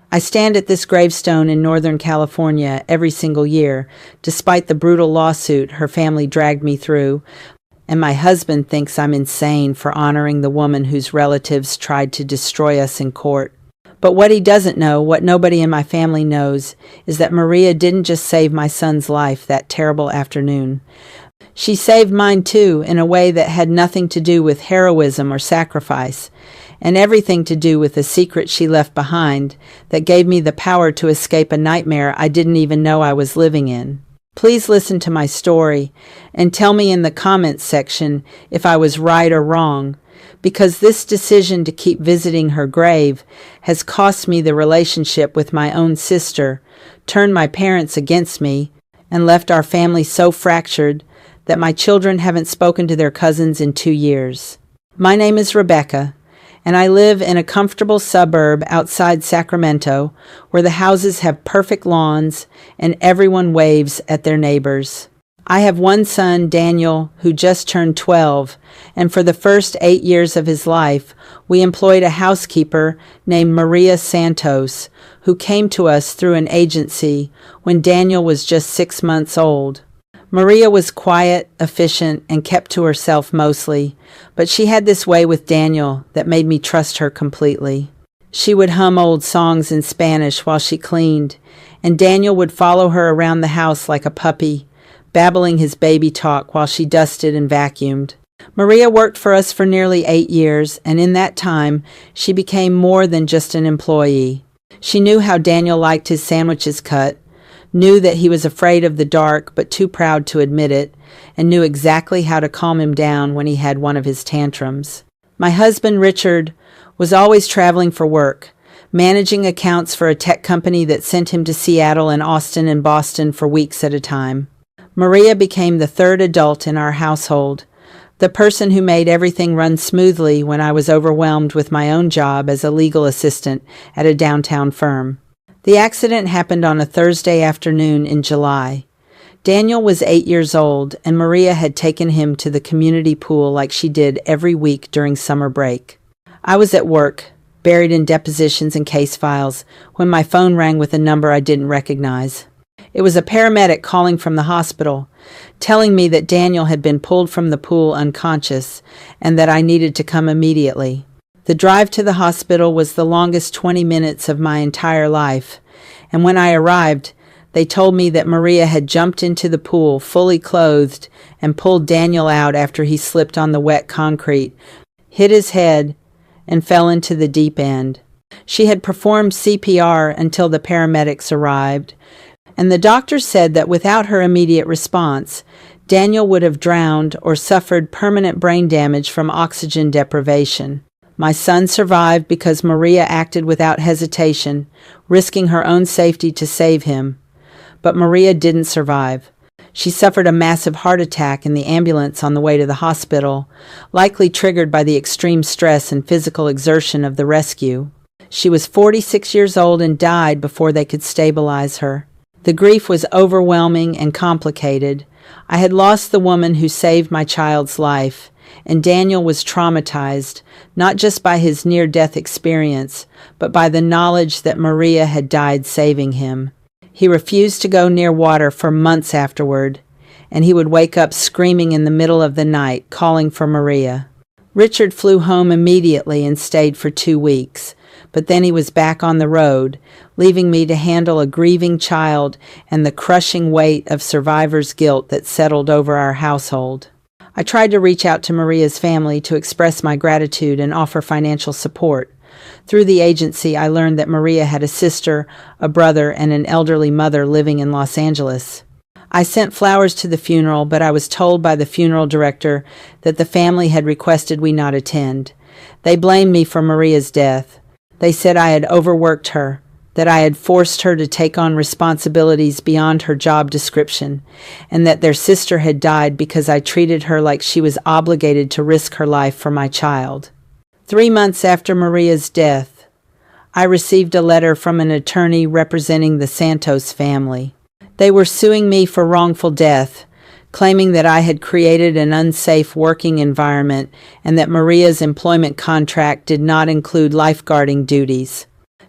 I stand at this gravestone in Northern California every single year, despite the brutal lawsuit her family dragged me through, and my husband thinks I'm insane for honoring the woman whose relatives tried to destroy us in court. But what he doesn't know, what nobody in my family knows, is that Maria didn't just save my son's life that terrible afternoon. She saved mine too, in a way that had nothing to do with heroism or sacrifice, and everything to do with the secret she left behind that gave me the power to escape a nightmare I didn't even know I was living in. Please listen to my story and tell me in the comments section if I was right or wrong, because this decision to keep visiting her grave has cost me the relationship with my own sister, turned my parents against me, and left our family so fractured that my children haven't spoken to their cousins in 2 years. My name is Rebecca, and I live in a comfortable suburb outside Sacramento where the houses have perfect lawns and everyone waves at their neighbors. I have one son, Daniel, who just turned 12, and for the first 8 years of his life, we employed a housekeeper named Maria Santos, who came to us through an agency when Daniel was just 6 months old. Maria was quiet, efficient, and kept to herself mostly, but she had this way with Daniel that made me trust her completely. She would hum old songs in Spanish while she cleaned, and Daniel would follow her around the house like a puppy, babbling his baby talk while she dusted and vacuumed. Maria worked for us for nearly 8 years, and in that time, she became more than just an employee. She knew how Daniel liked his sandwiches cut, knew that he was afraid of the dark but too proud to admit it, and knew exactly how to calm him down when he had one of his tantrums. My husband, Richard, was always traveling for work, managing accounts for a tech company that sent him to Seattle and Austin and Boston for weeks at a time. Maria became the third adult in our household, the person who made everything run smoothly when I was overwhelmed with my own job as a legal assistant at a downtown firm. The accident happened on a Thursday afternoon in July. Daniel was 8 years old, and Maria had taken him to the community pool like she did every week during summer break. I was at work, buried in depositions and case files, when my phone rang with a number I didn't recognize. It was a paramedic calling from the hospital, telling me that Daniel had been pulled from the pool unconscious and that I needed to come immediately. The drive to the hospital was the longest 20 minutes of my entire life, and when I arrived, they told me that Maria had jumped into the pool fully clothed and pulled Daniel out after he slipped on the wet concrete, hit his head, and fell into the deep end. She had performed CPR until the paramedics arrived, and the doctor said that without her immediate response, Daniel would have drowned or suffered permanent brain damage from oxygen deprivation. My son survived because Maria acted without hesitation, risking her own safety to save him. But Maria didn't survive. She suffered a massive heart attack in the ambulance on the way to the hospital, likely triggered by the extreme stress and physical exertion of the rescue. She was 46 years old and died before they could stabilize her. The grief was overwhelming and complicated. I had lost the woman who saved my child's life, and Daniel was traumatized, not just by his near-death experience, but by the knowledge that Maria had died saving him. He refused to go near water for months afterward, and he would wake up screaming in the middle of the night, calling for Maria. Richard flew home immediately and stayed for 2 weeks, but then he was back on the road, leaving me to handle a grieving child and the crushing weight of survivor's guilt that settled over our household. I tried to reach out to Maria's family to express my gratitude and offer financial support. Through the agency, I learned that Maria had a sister, a brother, and an elderly mother living in Los Angeles. I sent flowers to the funeral, but I was told by the funeral director that the family had requested we not attend. They blamed me for Maria's death. They said I had overworked her, that I had forced her to take on responsibilities beyond her job description, and that their sister had died because I treated her like she was obligated to risk her life for my child. 3 months after Maria's death, I received a letter from an attorney representing the Santos family. They were suing me for wrongful death, claiming that I had created an unsafe working environment and that Maria's employment contract did not include lifeguarding duties.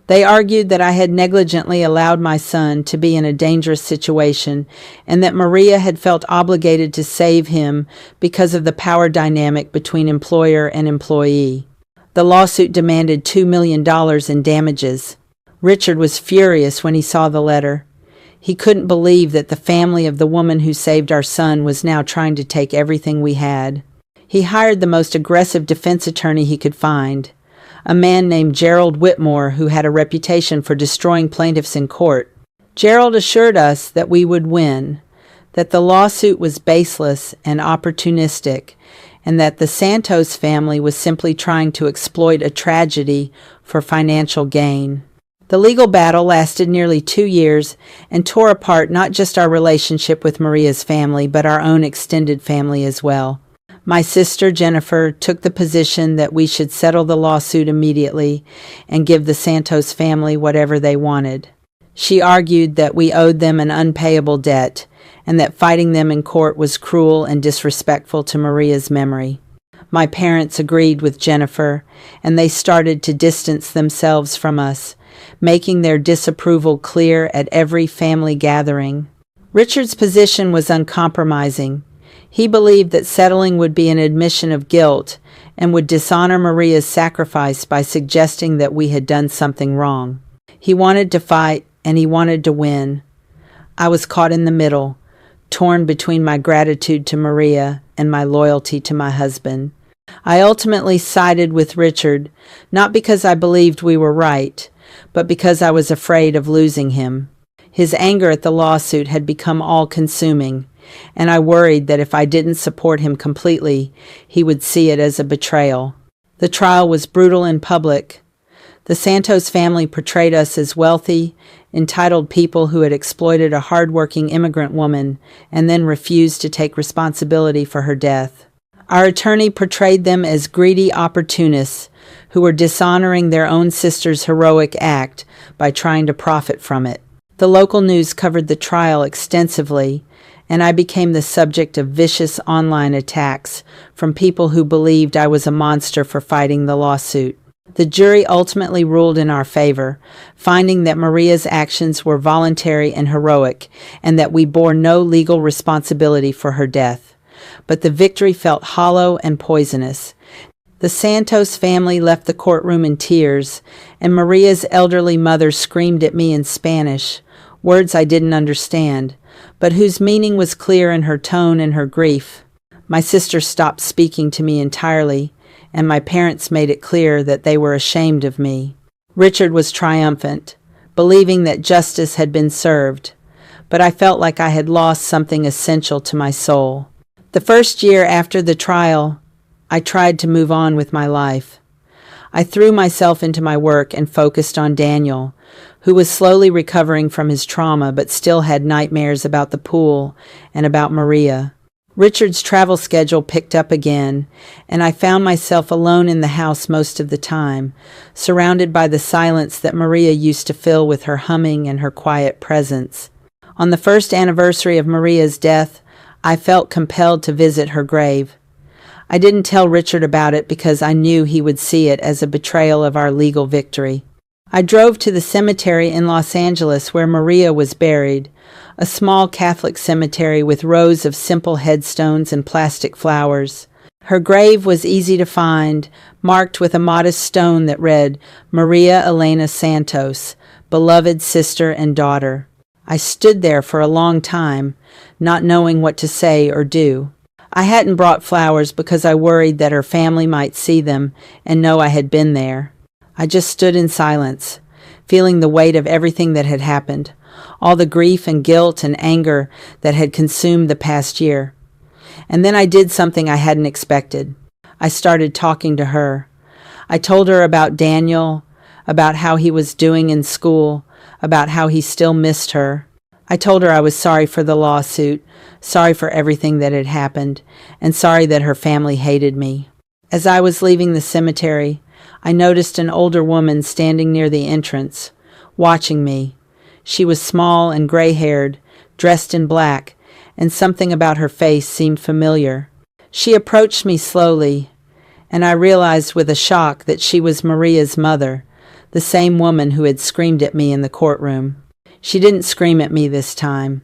They argued that I had negligently allowed my son to be in a dangerous situation and that Maria had felt obligated to save him because of the power dynamic between employer and employee. The lawsuit demanded $2 million in damages. Richard was furious when he saw the letter. He couldn't believe that the family of the woman who saved our son was now trying to take everything we had. He hired the most aggressive defense attorney he could find, a man named Gerald Whitmore who had a reputation for destroying plaintiffs in court. Gerald assured us that we would win, that the lawsuit was baseless and opportunistic, and that the Santos family was simply trying to exploit a tragedy for financial gain. The legal battle lasted nearly 2 years and tore apart not just our relationship with Maria's family, but our own extended family as well. My sister, Jennifer, took the position that we should settle the lawsuit immediately and give the Santos family whatever they wanted. She argued that we owed them an unpayable debt and that fighting them in court was cruel and disrespectful to Maria's memory. My parents agreed with Jennifer, and they started to distance themselves from us, making their disapproval clear at every family gathering. Richard's position was uncompromising. He believed that settling would be an admission of guilt and would dishonor Maria's sacrifice by suggesting that we had done something wrong. He wanted to fight, and he wanted to win. I was caught in the middle, torn between my gratitude to Maria and my loyalty to my husband. I ultimately sided with Richard, not because I believed we were right, but because I was afraid of losing him. His anger at the lawsuit had become all-consuming, and I worried that if I didn't support him completely, he would see it as a betrayal. The trial was brutal in public. The Santos family portrayed us as wealthy, entitled people who had exploited a hard-working immigrant woman and then refused to take responsibility for her death. Our attorney portrayed them as greedy opportunists who were dishonoring their own sister's heroic act by trying to profit from it. The local news covered the trial extensively, and I became the subject of vicious online attacks from people who believed I was a monster for fighting the lawsuit. The jury ultimately ruled in our favor, finding that Maria's actions were voluntary and heroic, and that we bore no legal responsibility for her death. But the victory felt hollow and poisonous. The Santos family left the courtroom in tears, and Maria's elderly mother screamed at me in Spanish, words I didn't understand, but whose meaning was clear in her tone and her grief. My sister stopped speaking to me entirely, and my parents made it clear that they were ashamed of me. Richard was triumphant, believing that justice had been served, but I felt like I had lost something essential to my soul. The first year after the trial, I tried to move on with my life. I threw myself into my work and focused on Daniel, who was slowly recovering from his trauma but still had nightmares about the pool and about Maria. Richard's travel schedule picked up again, and I found myself alone in the house most of the time, surrounded by the silence that Maria used to fill with her humming and her quiet presence. On the first anniversary of Maria's death, I felt compelled to visit her grave. I didn't tell Richard about it because I knew he would see it as a betrayal of our legal victory. I drove to the cemetery in Los Angeles where Maria was buried, a small Catholic cemetery with rows of simple headstones and plastic flowers. Her grave was easy to find, marked with a modest stone that read, Maria Elena Santos, beloved sister and daughter. I stood there for a long time, not knowing what to say or do. I hadn't brought flowers because I worried that her family might see them and know I had been there. I just stood in silence, feeling the weight of everything that had happened, all the grief and guilt and anger that had consumed the past year. And then I did something I hadn't expected. I started talking to her. I told her about Daniel, about how he was doing in school, about how he still missed her. I told her I was sorry for the lawsuit, sorry for everything that had happened, and sorry that her family hated me. As I was leaving the cemetery, I noticed an older woman standing near the entrance, watching me. She was small and gray-haired, dressed in black, and something about her face seemed familiar. She approached me slowly, and I realized with a shock that she was Maria's mother, the same woman who had screamed at me in the courtroom. She didn't scream at me this time.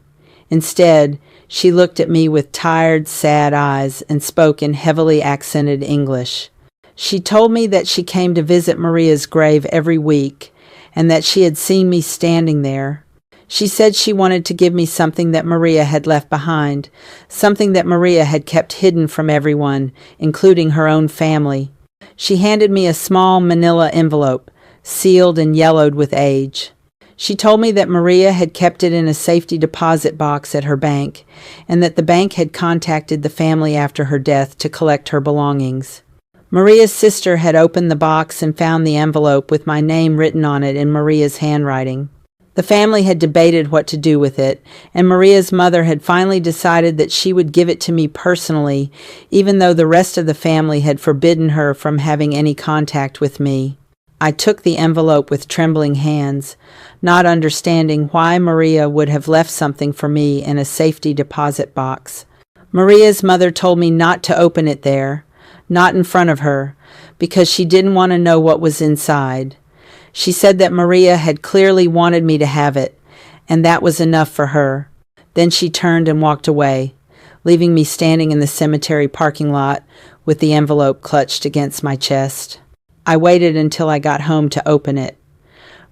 Instead, she looked at me with tired, sad eyes and spoke in heavily accented English. She told me that she came to visit Maria's grave every week and that she had seen me standing there. She said she wanted to give me something that Maria had left behind, something that Maria had kept hidden from everyone, including her own family. She handed me a small manila envelope, sealed and yellowed with age. She told me that Maria had kept it in a safety deposit box at her bank, and that the bank had contacted the family after her death to collect her belongings. Maria's sister had opened the box and found the envelope with my name written on it in Maria's handwriting. The family had debated what to do with it, and Maria's mother had finally decided that she would give it to me personally, even though the rest of the family had forbidden her from having any contact with me. I took the envelope with trembling hands, not understanding why Maria would have left something for me in a safety deposit box. Maria's mother told me not to open it there, not in front of her, because she didn't want to know what was inside. She said that Maria had clearly wanted me to have it, and that was enough for her. Then she turned and walked away, leaving me standing in the cemetery parking lot with the envelope clutched against my chest. I waited until I got home to open it.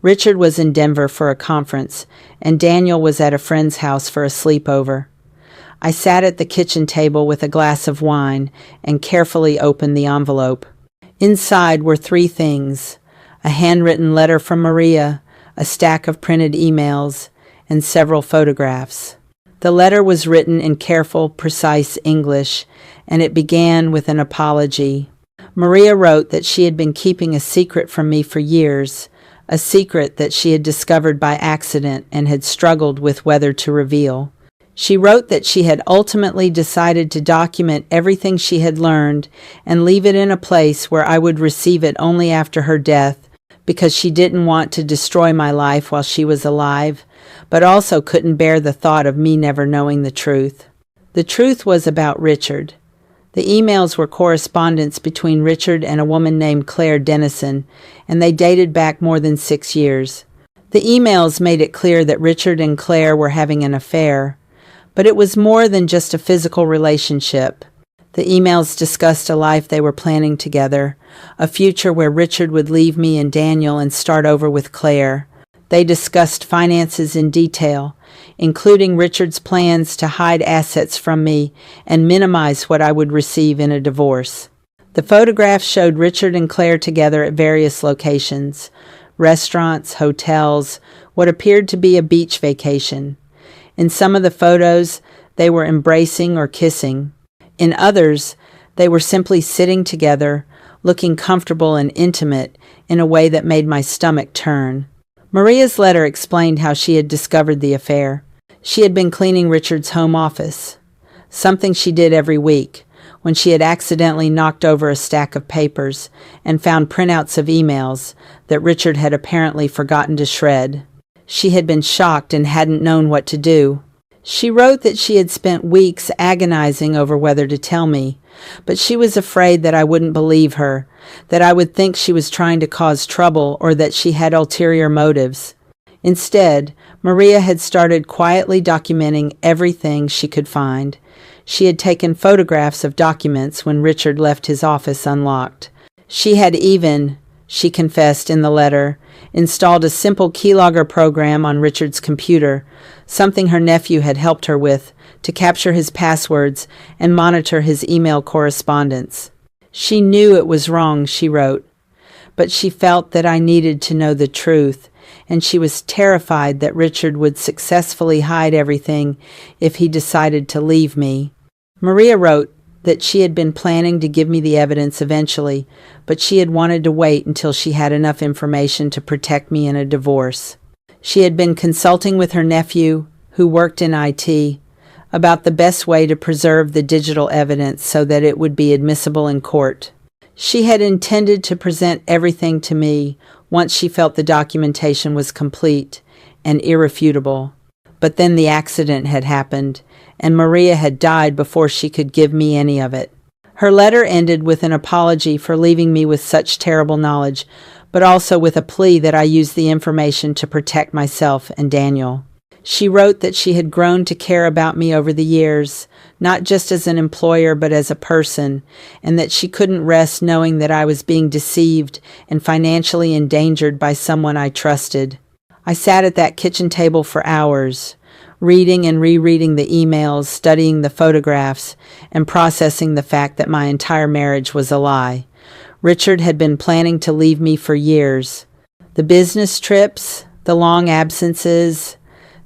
Richard was in Denver for a conference, and Daniel was at a friend's house for a sleepover. I sat at the kitchen table with a glass of wine and carefully opened the envelope. Inside were 3 things: a handwritten letter from Maria, a stack of printed emails, and several photographs. The letter was written in careful, precise English, and it began with an apology. Maria wrote that she had been keeping a secret from me for years, a secret that she had discovered by accident and had struggled with whether to reveal. She wrote that she had ultimately decided to document everything she had learned and leave it in a place where I would receive it only after her death, because she didn't want to destroy my life while she was alive, but also couldn't bear the thought of me never knowing the truth. The truth was about Richard. The emails were correspondence between Richard and a woman named Claire Dennison, and they dated back more than 6 years. The emails made it clear that Richard and Claire were having an affair, but it was more than just a physical relationship. The emails discussed a life they were planning together, a future where Richard would leave me and Daniel and start over with Claire. They discussed finances in detail, including Richard's plans to hide assets from me and minimize what I would receive in a divorce. The photographs showed Richard and Claire together at various locations: restaurants, hotels, what appeared to be a beach vacation. In some of the photos, they were embracing or kissing. In others, they were simply sitting together, looking comfortable and intimate in a way that made my stomach turn. Maria's letter explained how she had discovered the affair. She had been cleaning Richard's home office, something she did every week, when she had accidentally knocked over a stack of papers and found printouts of emails that Richard had apparently forgotten to shred. She had been shocked and hadn't known what to do. She wrote that she had spent weeks agonizing over whether to tell me, but she was afraid that I wouldn't believe her, that I would think she was trying to cause trouble or that she had ulterior motives. Instead, Maria had started quietly documenting everything she could find. She had taken photographs of documents when Richard left his office unlocked. She had even, she confessed in the letter, installed a simple keylogger program on Richard's computer, something her nephew had helped her with, to capture his passwords and monitor his email correspondence. She knew it was wrong, she wrote, but she felt that I needed to know the truth, and she was terrified that Richard would successfully hide everything if he decided to leave me. Maria wrote that she had been planning to give me the evidence eventually, but she had wanted to wait until she had enough information to protect me in a divorce. She had been consulting with her nephew, who worked in IT, about the best way to preserve the digital evidence so that it would be admissible in court. She had intended to present everything to me once she felt the documentation was complete and irrefutable. But then the accident had happened, and Maria had died before she could give me any of it. Her letter ended with an apology for leaving me with such terrible knowledge, but also with a plea that I use the information to protect myself and Daniel. She wrote that she had grown to care about me over the years, not just as an employer but as a person, and that she couldn't rest knowing that I was being deceived and financially endangered by someone I trusted. I sat at that kitchen table for hours, reading and rereading the emails, studying the photographs, and processing the fact that my entire marriage was a lie. Richard had been planning to leave me for years. The business trips, the long absences,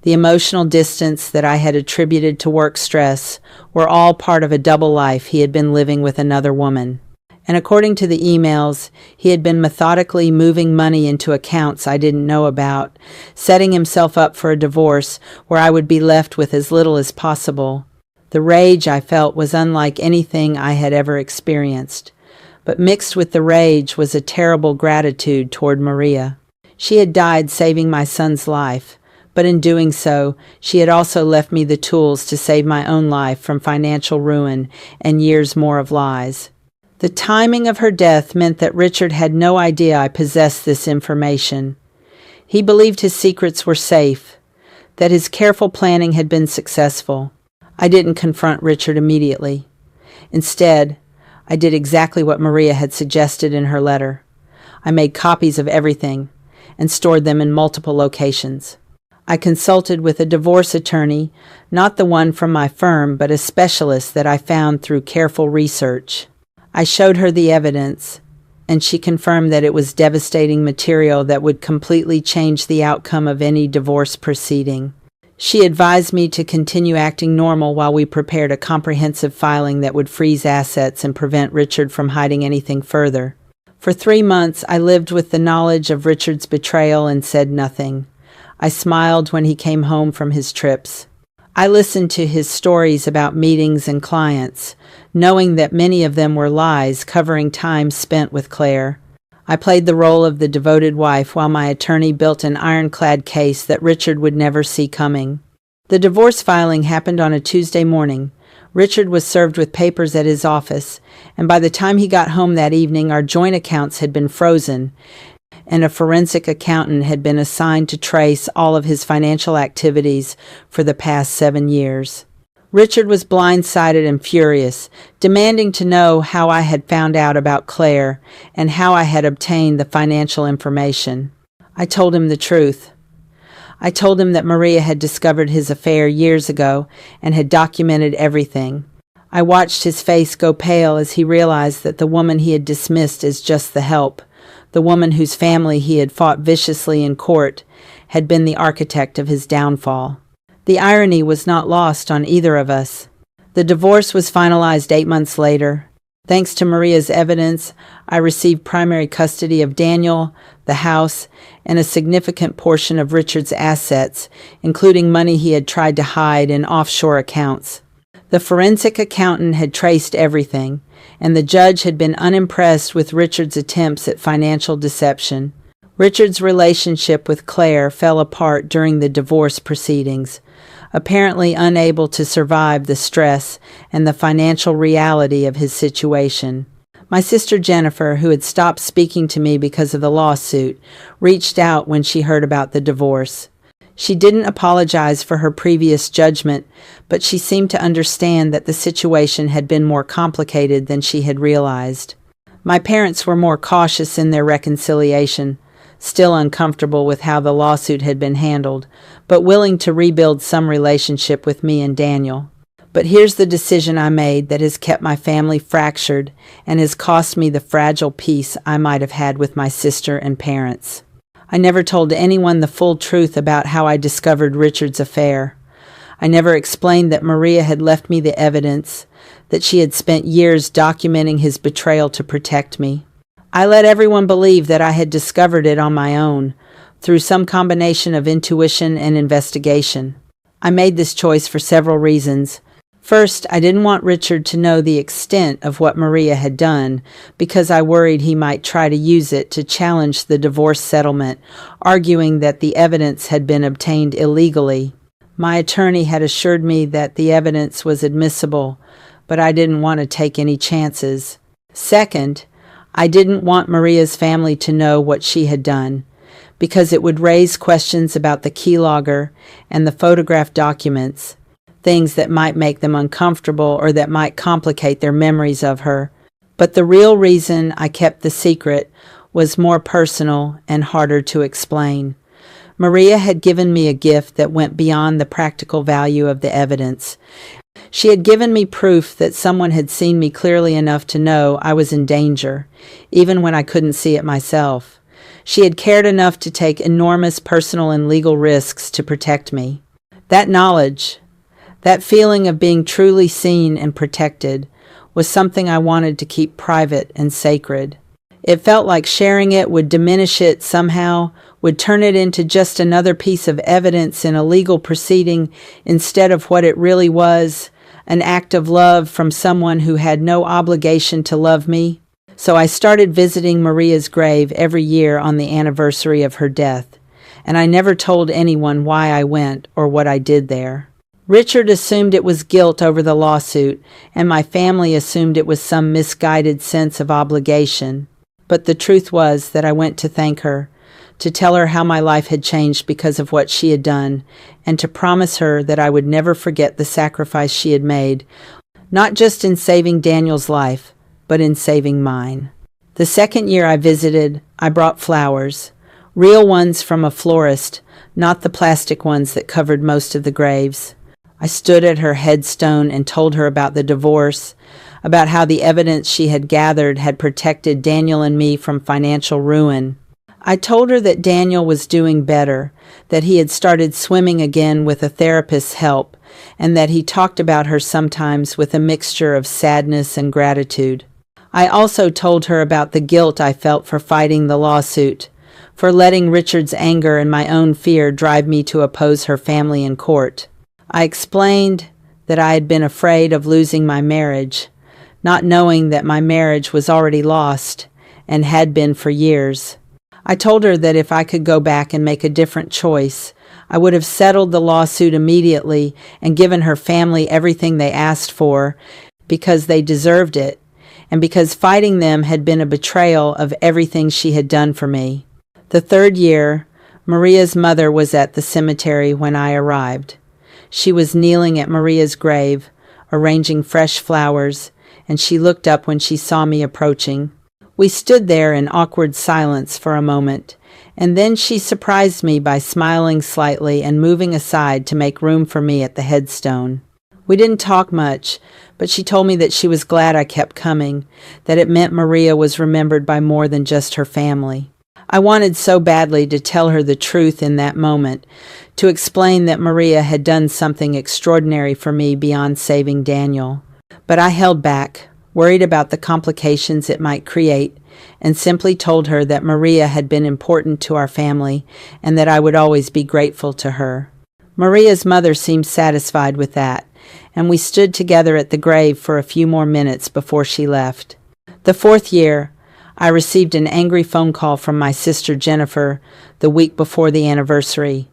the emotional distance that I had attributed to work stress were all part of a double life he had been living with another woman. And according to the emails, he had been methodically moving money into accounts I didn't know about, setting himself up for a divorce where I would be left with as little as possible. The rage I felt was unlike anything I had ever experienced. But mixed with the rage was a terrible gratitude toward Maria. She had died saving my son's life, but in doing so, she had also left me the tools to save my own life from financial ruin and years more of lies. The timing of her death meant that Richard had no idea I possessed this information. He believed his secrets were safe, that his careful planning had been successful. I didn't confront Richard immediately. Instead, I did exactly what Maria had suggested in her letter. I made copies of everything and stored them in multiple locations. I consulted with a divorce attorney, not the one from my firm, but a specialist that I found through careful research. I showed her the evidence, and she confirmed that it was devastating material that would completely change the outcome of any divorce proceeding. She advised me to continue acting normal while we prepared a comprehensive filing that would freeze assets and prevent Richard from hiding anything further. For 3 months, I lived with the knowledge of Richard's betrayal and said nothing. I smiled when he came home from his trips. I listened to his stories about meetings and clients, knowing that many of them were lies covering time spent with Claire. I played the role of the devoted wife while my attorney built an ironclad case that Richard would never see coming. The divorce filing happened on a Tuesday morning. Richard was served with papers at his office, and by the time he got home that evening, our joint accounts had been frozen, and a forensic accountant had been assigned to trace all of his financial activities for the past 7 years. Richard was blindsided and furious, demanding to know how I had found out about Claire and how I had obtained the financial information. I told him the truth. I told him that Maria had discovered his affair years ago and had documented everything. I watched his face go pale as he realized that the woman he had dismissed as just the help, the woman whose family he had fought viciously in court, had been the architect of his downfall. The irony was not lost on either of us. The divorce was finalized 8 months later. Thanks to Maria's evidence, I received primary custody of Daniel, the house, and a significant portion of Richard's assets, including money he had tried to hide in offshore accounts. The forensic accountant had traced everything, and the judge had been unimpressed with Richard's attempts at financial deception. Richard's relationship with Claire fell apart during the divorce proceedings, apparently unable to survive the stress and the financial reality of his situation. My sister Jennifer, who had stopped speaking to me because of the lawsuit, reached out when she heard about the divorce. She didn't apologize for her previous judgment, but she seemed to understand that the situation had been more complicated than she had realized. My parents were more cautious in their reconciliation, still uncomfortable with how the lawsuit had been handled, but willing to rebuild some relationship with me and Daniel. But here's the decision I made that has kept my family fractured and has cost me the fragile peace I might have had with my sister and parents. I never told anyone the full truth about how I discovered Richard's affair. I never explained that Maria had left me the evidence, that she had spent years documenting his betrayal to protect me. I let everyone believe that I had discovered it on my own, through some combination of intuition and investigation. I made this choice for several reasons. First, I didn't want Richard to know the extent of what Maria had done, because I worried he might try to use it to challenge the divorce settlement, arguing that the evidence had been obtained illegally. My attorney had assured me that the evidence was admissible, but I didn't want to take any chances. Second, I didn't want Maria's family to know what she had done, because it would raise questions about the keylogger and the photograph documents, things that might make them uncomfortable or that might complicate their memories of her. But the real reason I kept the secret was more personal and harder to explain. Maria had given me a gift that went beyond the practical value of the evidence. She had given me proof that someone had seen me clearly enough to know I was in danger, even when I couldn't see it myself. She had cared enough to take enormous personal and legal risks to protect me. That knowledge, that feeling of being truly seen and protected, was something I wanted to keep private and sacred. It felt like sharing it would diminish it somehow, would turn it into just another piece of evidence in a legal proceeding instead of what it really was, an act of love from someone who had no obligation to love me. So I started visiting Maria's grave every year on the anniversary of her death, and I never told anyone why I went or what I did there. Richard assumed it was guilt over the lawsuit, and my family assumed it was some misguided sense of obligation. But the truth was that I went to thank her, to tell her how my life had changed because of what she had done, and to promise her that I would never forget the sacrifice she had made, not just in saving Daniel's life, but in saving mine. The second year I visited, I brought flowers, real ones from a florist, not the plastic ones that covered most of the graves. I stood at her headstone and told her about the divorce, about how the evidence she had gathered had protected Daniel and me from financial ruin. I told her that Daniel was doing better, that he had started swimming again with a therapist's help, and that he talked about her sometimes with a mixture of sadness and gratitude. I also told her about the guilt I felt for fighting the lawsuit, for letting Richard's anger and my own fear drive me to oppose her family in court. I explained that I had been afraid of losing my marriage, not knowing that my marriage was already lost and had been for years. I told her that if I could go back and make a different choice, I would have settled the lawsuit immediately and given her family everything they asked for because they deserved it, and because fighting them had been a betrayal of everything she had done for me. The third year, Maria's mother was at the cemetery when I arrived. She was kneeling at Maria's grave, arranging fresh flowers, and she looked up when she saw me approaching. We stood there in awkward silence for a moment, and then she surprised me by smiling slightly and moving aside to make room for me at the headstone. We didn't talk much, but she told me that she was glad I kept coming, that it meant Maria was remembered by more than just her family. I wanted so badly to tell her the truth in that moment, to explain that Maria had done something extraordinary for me beyond saving Daniel. But I held back, worried about the complications it might create, and simply told her that Maria had been important to our family and that I would always be grateful to her. Maria's mother seemed satisfied with that, and we stood together at the grave for a few more minutes before she left. The fourth year, I received an angry phone call from my sister Jennifer the week before the anniversary.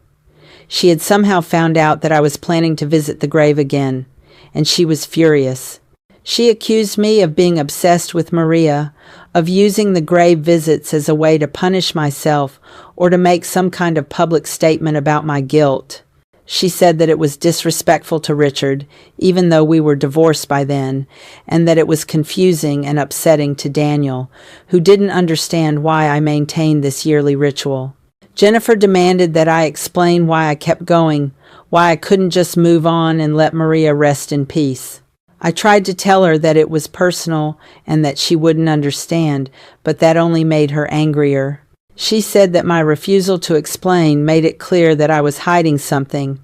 She had somehow found out that I was planning to visit the grave again, and she was furious. She accused me of being obsessed with Maria, of using the grave visits as a way to punish myself or to make some kind of public statement about my guilt. She said that it was disrespectful to Richard, even though we were divorced by then, and that it was confusing and upsetting to Daniel, who didn't understand why I maintained this yearly ritual. Jennifer demanded that I explain why I kept going, why I couldn't just move on and let Maria rest in peace. I tried to tell her that it was personal and that she wouldn't understand, but that only made her angrier. She said that my refusal to explain made it clear that I was hiding something,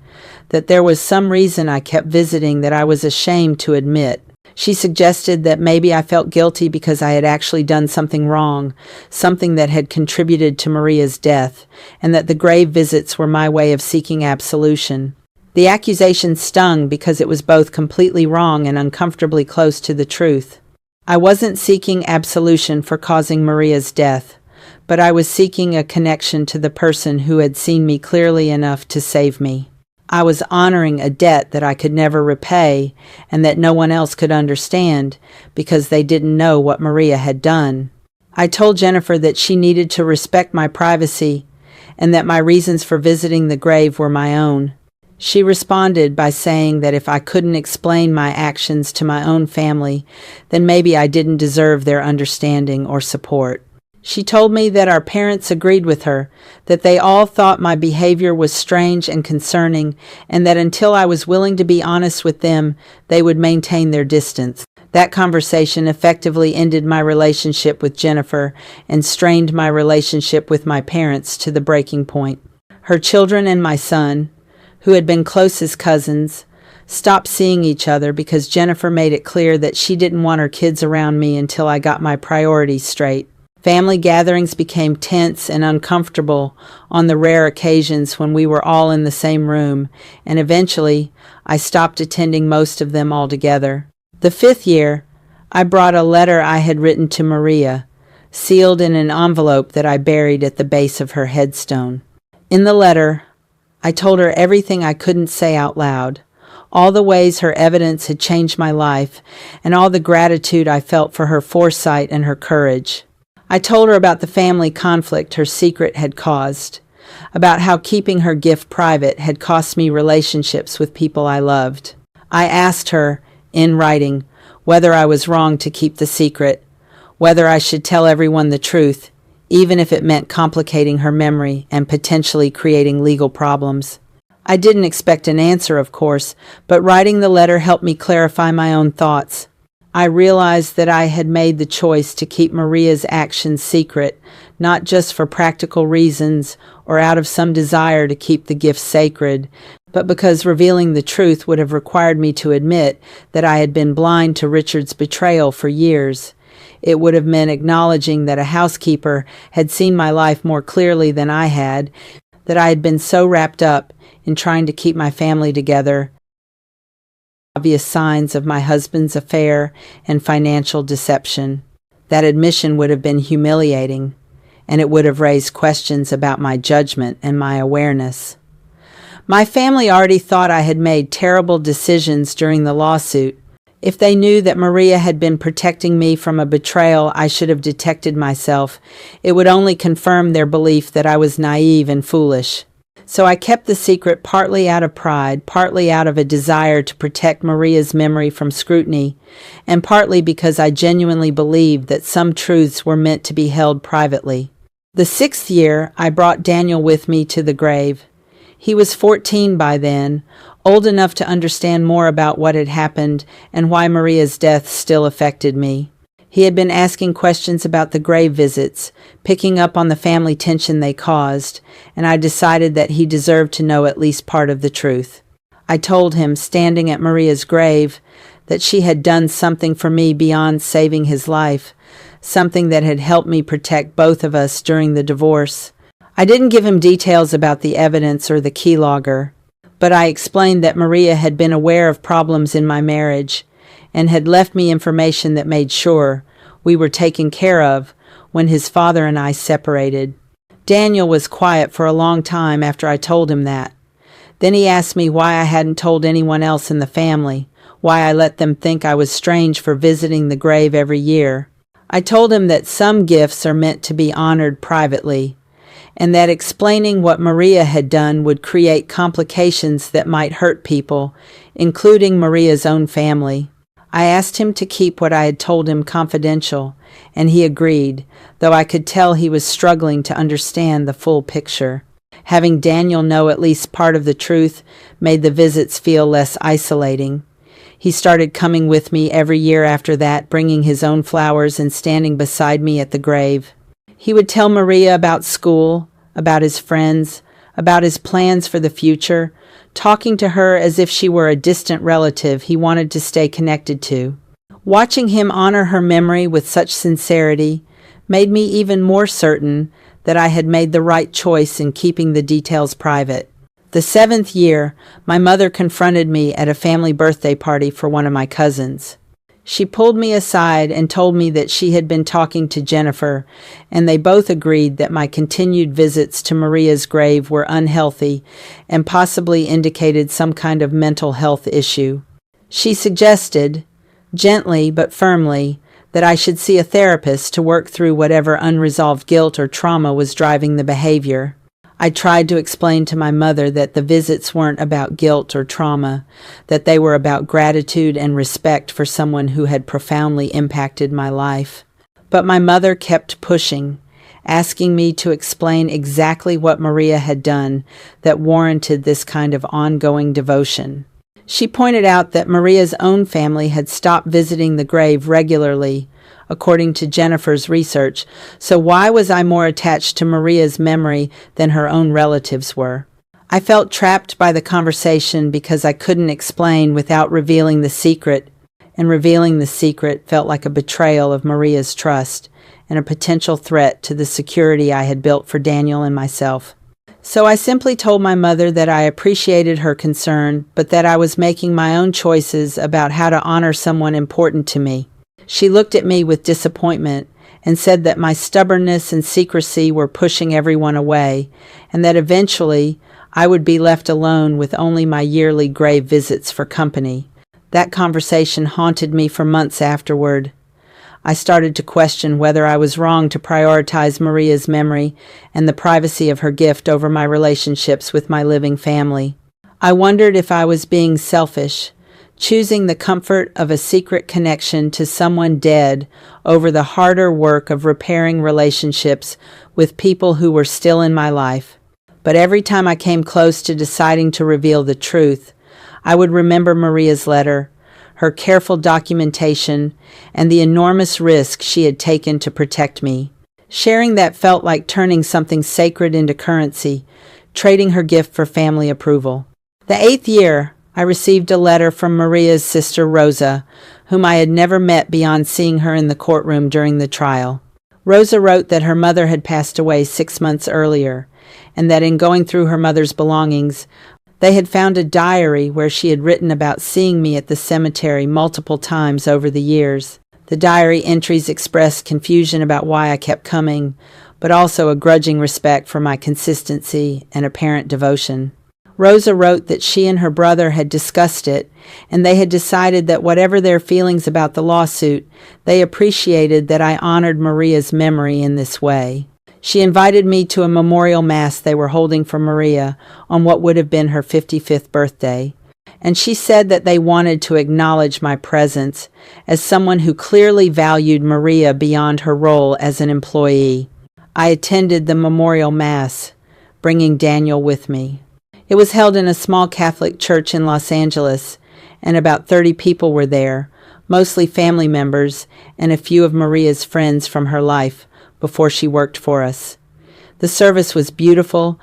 that there was some reason I kept visiting that I was ashamed to admit. She suggested that maybe I felt guilty because I had actually done something wrong, something that had contributed to Maria's death, and that the grave visits were my way of seeking absolution. The accusation stung because it was both completely wrong and uncomfortably close to the truth. I wasn't seeking absolution for causing Maria's death, but I was seeking a connection to the person who had seen me clearly enough to save me. I was honoring a debt that I could never repay and that no one else could understand because they didn't know what Maria had done. I told Jennifer that she needed to respect my privacy and that my reasons for visiting the grave were my own. She responded by saying that if I couldn't explain my actions to my own family, then maybe I didn't deserve their understanding or support. She told me that our parents agreed with her, that they all thought my behavior was strange and concerning, and that until I was willing to be honest with them, they would maintain their distance. That conversation effectively ended my relationship with Jennifer and strained my relationship with my parents to the breaking point. Her children and my son, who had been close as cousins, stopped seeing each other because Jennifer made it clear that she didn't want her kids around me until I got my priorities straight. Family gatherings became tense and uncomfortable on the rare occasions when we were all in the same room, and eventually I stopped attending most of them altogether. The 5th year, I brought a letter I had written to Maria, sealed in an envelope that I buried at the base of her headstone. In the letter, I told her everything I couldn't say out loud, all the ways her evidence had changed my life, and all the gratitude I felt for her foresight and her courage. I told her about the family conflict her secret had caused, about how keeping her gift private had cost me relationships with people I loved. I asked her, in writing, whether I was wrong to keep the secret, whether I should tell everyone the truth, even if it meant complicating her memory and potentially creating legal problems. I didn't expect an answer, of course, but writing the letter helped me clarify my own thoughts. I realized that I had made the choice to keep Maria's actions secret, not just for practical reasons or out of some desire to keep the gift sacred, but because revealing the truth would have required me to admit that I had been blind to Richard's betrayal for years. It would have meant acknowledging that a housekeeper had seen my life more clearly than I had, that I had been so wrapped up in trying to keep my family together, obvious signs of my husband's affair and financial deception. That admission would have been humiliating, and it would have raised questions about my judgment and my awareness. My family already thought I had made terrible decisions during the lawsuit. If they knew that Maria had been protecting me from a betrayal I should have detected myself, it would only confirm their belief that I was naive and foolish. So I kept the secret partly out of pride, partly out of a desire to protect Maria's memory from scrutiny, and partly because I genuinely believed that some truths were meant to be held privately. The 6th year, I brought Daniel with me to the grave. He was 14 by then, old enough to understand more about what had happened and why Maria's death still affected me. He had been asking questions about the grave visits, picking up on the family tension they caused, and I decided that he deserved to know at least part of the truth. I told him, standing at Maria's grave, that she had done something for me beyond saving his life, something that had helped me protect both of us during the divorce. I didn't give him details about the evidence or the keylogger, but I explained that Maria had been aware of problems in my marriage and had left me information that made sure we were taken care of when his father and I separated. Daniel was quiet for a long time after I told him that. Then he asked me why I hadn't told anyone else in the family, why I let them think I was strange for visiting the grave every year. I told him that some gifts are meant to be honored privately, and that explaining what Maria had done would create complications that might hurt people, including Maria's own family. I asked him to keep what I had told him confidential, and he agreed, though I could tell he was struggling to understand the full picture. Having Daniel know at least part of the truth made the visits feel less isolating. He started coming with me every year after that, bringing his own flowers and standing beside me at the grave. He would tell Maria about school, about his friends, about his plans for the future, talking to her as if she were a distant relative he wanted to stay connected to. Watching him honor her memory with such sincerity made me even more certain that I had made the right choice in keeping the details private. The 7th year, my mother confronted me at a family birthday party for one of my cousins. She pulled me aside and told me that she had been talking to Jennifer, and they both agreed that my continued visits to Maria's grave were unhealthy and possibly indicated some kind of mental health issue. She suggested, gently but firmly, that I should see a therapist to work through whatever unresolved guilt or trauma was driving the behavior. I tried to explain to my mother that the visits weren't about guilt or trauma, that they were about gratitude and respect for someone who had profoundly impacted my life. But my mother kept pushing, asking me to explain exactly what Maria had done that warranted this kind of ongoing devotion. She pointed out that Maria's own family had stopped visiting the grave regularly, according to Jennifer's research, so why was I more attached to Maria's memory than her own relatives were? I felt trapped by the conversation because I couldn't explain without revealing the secret, and revealing the secret felt like a betrayal of Maria's trust and a potential threat to the security I had built for Daniel and myself. So I simply told my mother that I appreciated her concern, but that I was making my own choices about how to honor someone important to me. She looked at me with disappointment and said that my stubbornness and secrecy were pushing everyone away, and that eventually I would be left alone with only my yearly grave visits for company. That conversation haunted me for months afterward. I started to question whether I was wrong to prioritize Maria's memory and the privacy of her gift over my relationships with my living family. I wondered if I was being selfish, choosing the comfort of a secret connection to someone dead over the harder work of repairing relationships with people who were still in my life. But every time I came close to deciding to reveal the truth, I would remember Maria's letter, her careful documentation, and the enormous risk she had taken to protect me. Sharing that felt like turning something sacred into currency, trading her gift for family approval. The 8th year, I received a letter from Maria's sister Rosa, whom I had never met beyond seeing her in the courtroom during the trial. Rosa wrote that her mother had passed away 6 months earlier, and that in going through her mother's belongings, they had found a diary where she had written about seeing me at the cemetery multiple times over the years. The diary entries expressed confusion about why I kept coming, but also a grudging respect for my consistency and apparent devotion. Rosa wrote that she and her brother had discussed it, and they had decided that whatever their feelings about the lawsuit, they appreciated that I honored Maria's memory in this way. She invited me to a memorial mass they were holding for Maria on what would have been her 55th birthday, and she said that they wanted to acknowledge my presence as someone who clearly valued Maria beyond her role as an employee. I attended the memorial mass, bringing Daniel with me. It was held in a small Catholic church in Los Angeles, and about 30 people were there, mostly family members and a few of Maria's friends from her life before she worked for us. The service was beautiful,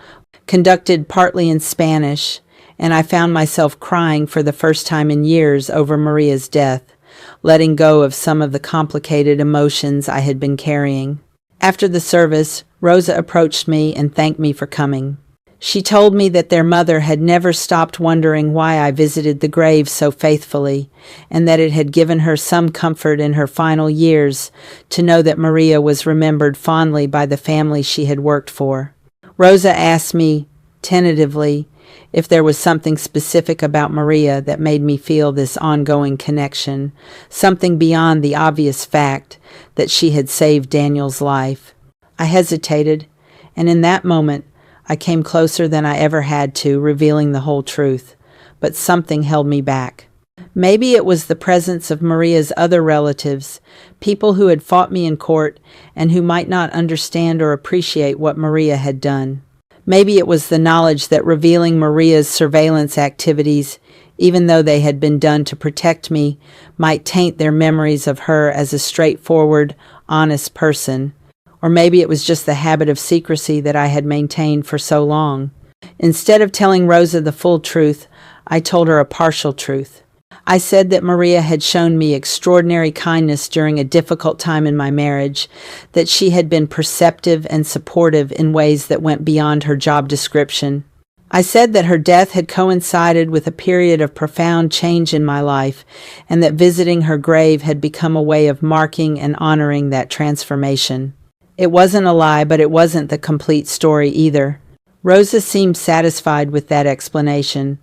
conducted partly in Spanish, and I found myself crying for the first time in years over Maria's death, letting go of some of the complicated emotions I had been carrying. After the service, Rosa approached me and thanked me for coming. She told me that their mother had never stopped wondering why I visited the grave so faithfully, and that it had given her some comfort in her final years to know that Maria was remembered fondly by the family she had worked for. Rosa asked me, tentatively, if there was something specific about Maria that made me feel this ongoing connection, something beyond the obvious fact that she had saved Daniel's life. I hesitated, and in that moment, I came closer than I ever had to, revealing the whole truth, but something held me back. Maybe it was the presence of Maria's other relatives, people who had fought me in court and who might not understand or appreciate what Maria had done. Maybe it was the knowledge that revealing Maria's surveillance activities, even though they had been done to protect me, might taint their memories of her as a straightforward, honest person. Or maybe it was just the habit of secrecy that I had maintained for so long. Instead of telling Rosa the full truth, I told her a partial truth. I said that Maria had shown me extraordinary kindness during a difficult time in my marriage, that she had been perceptive and supportive in ways that went beyond her job description. I said that her death had coincided with a period of profound change in my life, and that visiting her grave had become a way of marking and honoring that transformation. It wasn't a lie, but it wasn't the complete story either. Rosa seemed satisfied with that explanation,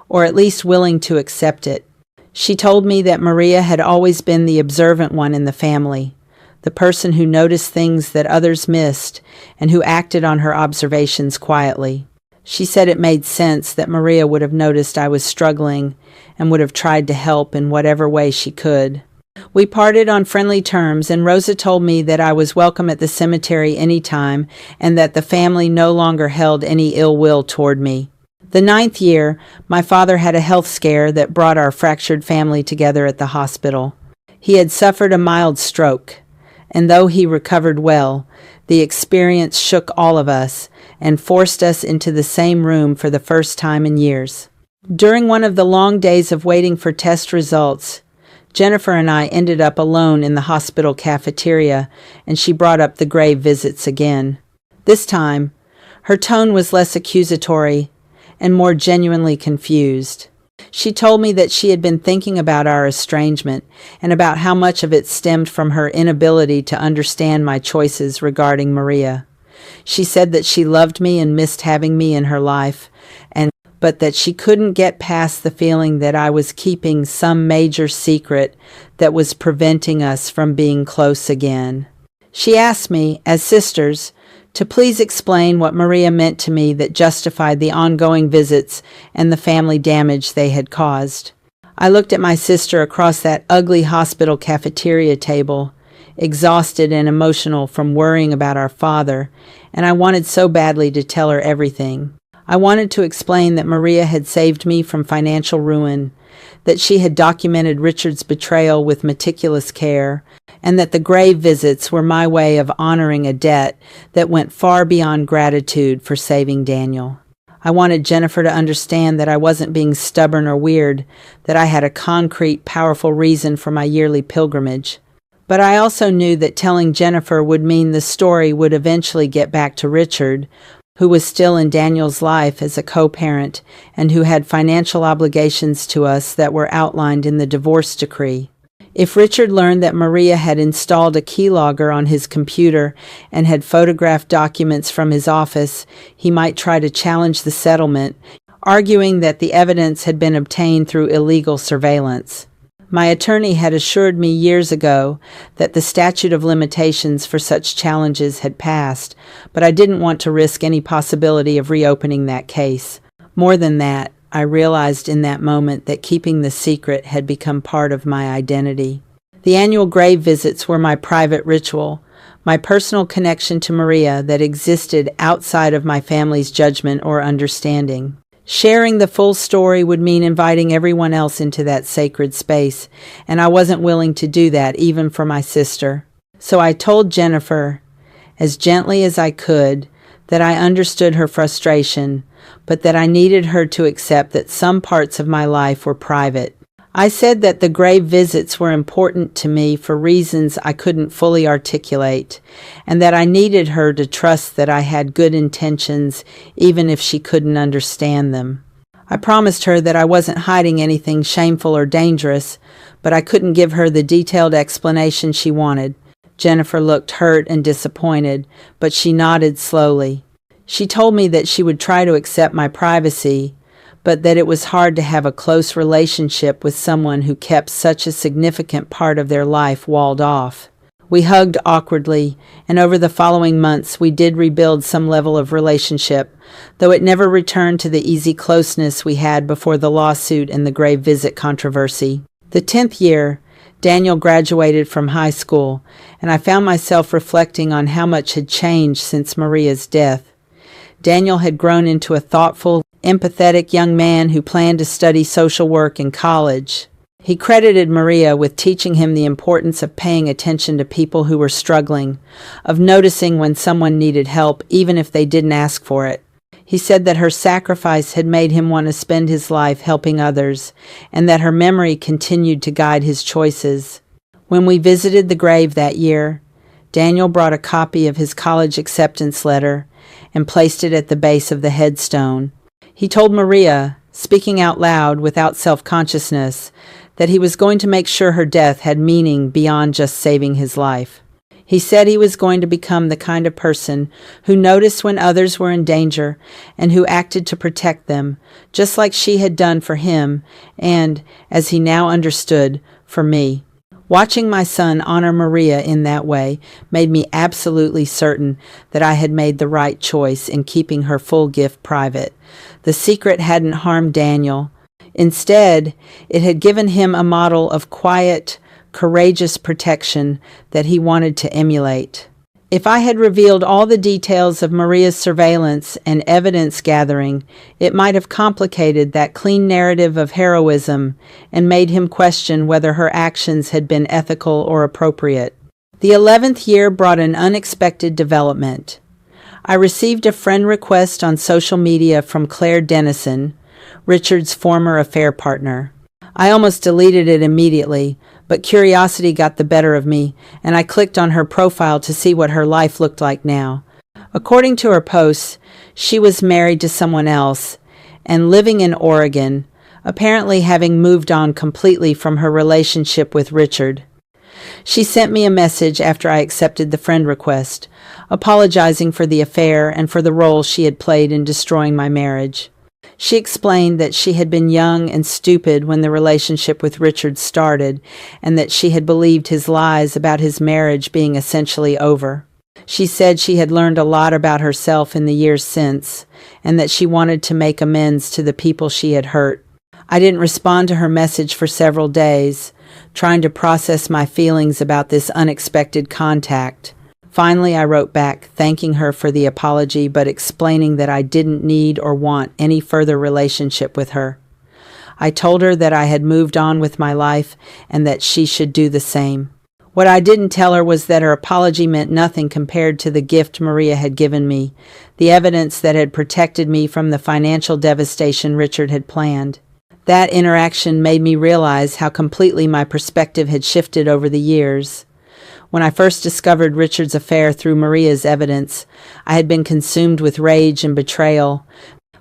or at least willing to accept it. She told me that Maria had always been the observant one in the family, the person who noticed things that others missed and who acted on her observations quietly. She said it made sense that Maria would have noticed I was struggling and would have tried to help in whatever way she could. We parted on friendly terms, and Rosa told me that I was welcome at the cemetery any time and that the family no longer held any ill will toward me. The 9th year, my father had a health scare that brought our fractured family together at the hospital. He had suffered a mild stroke, and though he recovered well, the experience shook all of us and forced us into the same room for the first time in years. During one of the long days of waiting for test results, Jennifer and I ended up alone in the hospital cafeteria, and she brought up the grave visits again. This time, her tone was less accusatory and more genuinely confused. She told me that she had been thinking about our estrangement and about how much of it stemmed from her inability to understand my choices regarding Maria. She said that she loved me and missed having me in her life, but that she couldn't get past the feeling that I was keeping some major secret that was preventing us from being close again. She asked me, as sisters, to please explain what Maria meant to me that justified the ongoing visits and the family damage they had caused. I looked at my sister across that ugly hospital cafeteria table, exhausted and emotional from worrying about our father, and I wanted so badly to tell her everything. I wanted to explain that Maria had saved me from financial ruin, that she had documented Richard's betrayal with meticulous care, and that the grave visits were my way of honoring a debt that went far beyond gratitude for saving Daniel. I wanted Jennifer to understand that I wasn't being stubborn or weird, that I had a concrete, powerful reason for my yearly pilgrimage. But I also knew that telling Jennifer would mean the story would eventually get back to Richard, who was still in Daniel's life as a co-parent and who had financial obligations to us that were outlined in the divorce decree. If Richard learned that Maria had installed a keylogger on his computer and had photographed documents from his office, he might try to challenge the settlement, arguing that the evidence had been obtained through illegal surveillance. My attorney had assured me years ago that the statute of limitations for such challenges had passed, but I didn't want to risk any possibility of reopening that case. More than that, I realized in that moment that keeping the secret had become part of my identity. The annual grave visits were my private ritual, my personal connection to Maria that existed outside of my family's judgment or understanding. Sharing the full story would mean inviting everyone else into that sacred space, and I wasn't willing to do that even for my sister. So I told Jennifer, as gently as I could, that I understood her frustration, but that I needed her to accept that some parts of my life were private. I said that the grave visits were important to me for reasons I couldn't fully articulate, and that I needed her to trust that I had good intentions even if she couldn't understand them. I promised her that I wasn't hiding anything shameful or dangerous, but I couldn't give her the detailed explanation she wanted. Jennifer looked hurt and disappointed, but she nodded slowly. She told me that she would try to accept my privacy, but that it was hard to have a close relationship with someone who kept such a significant part of their life walled off. We hugged awkwardly, and over the following months we did rebuild some level of relationship, though it never returned to the easy closeness we had before the lawsuit and the grave visit controversy. The 10th year, Daniel graduated from high school, and I found myself reflecting on how much had changed since Maria's death. Daniel had grown into a thoughtful, empathetic young man who planned to study social work in college. He credited Maria with teaching him the importance of paying attention to people who were struggling, of noticing when someone needed help even if they didn't ask for it. He said that her sacrifice had made him want to spend his life helping others, and that her memory continued to guide his choices. When we visited the grave that year, Daniel brought a copy of his college acceptance letter and placed it at the base of the headstone. He told Maria, speaking out loud without self-consciousness, that he was going to make sure her death had meaning beyond just saving his life. He said he was going to become the kind of person who noticed when others were in danger and who acted to protect them, just like she had done for him and, as he now understood, for me. Watching my son honor Maria in that way made me absolutely certain that I had made the right choice in keeping her full gift private. The secret hadn't harmed Daniel. Instead, it had given him a model of quiet, courageous protection that he wanted to emulate. If I had revealed all the details of Maria's surveillance and evidence gathering, it might have complicated that clean narrative of heroism and made him question whether her actions had been ethical or appropriate. The 11th year brought an unexpected development. I received a friend request on social media from Claire Dennison, Richard's former affair partner. I almost deleted it immediately, but curiosity got the better of me, and I clicked on her profile to see what her life looked like now. According to her posts, she was married to someone else and living in Oregon, apparently having moved on completely from her relationship with Richard. She sent me a message after I accepted the friend request, apologizing for the affair and for the role she had played in destroying my marriage. She explained that she had been young and stupid when the relationship with Richard started, and that she had believed his lies about his marriage being essentially over. She said she had learned a lot about herself in the years since, and that she wanted to make amends to the people she had hurt. I didn't respond to her message for several days, trying to process my feelings about this unexpected contact. Finally, I wrote back, thanking her for the apology, but explaining that I didn't need or want any further relationship with her. I told her that I had moved on with my life and that she should do the same. What I didn't tell her was that her apology meant nothing compared to the gift Maria had given me, the evidence that had protected me from the financial devastation Richard had planned. That interaction made me realize how completely my perspective had shifted over the years. When I first discovered Richard's affair through Maria's evidence, I had been consumed with rage and betrayal,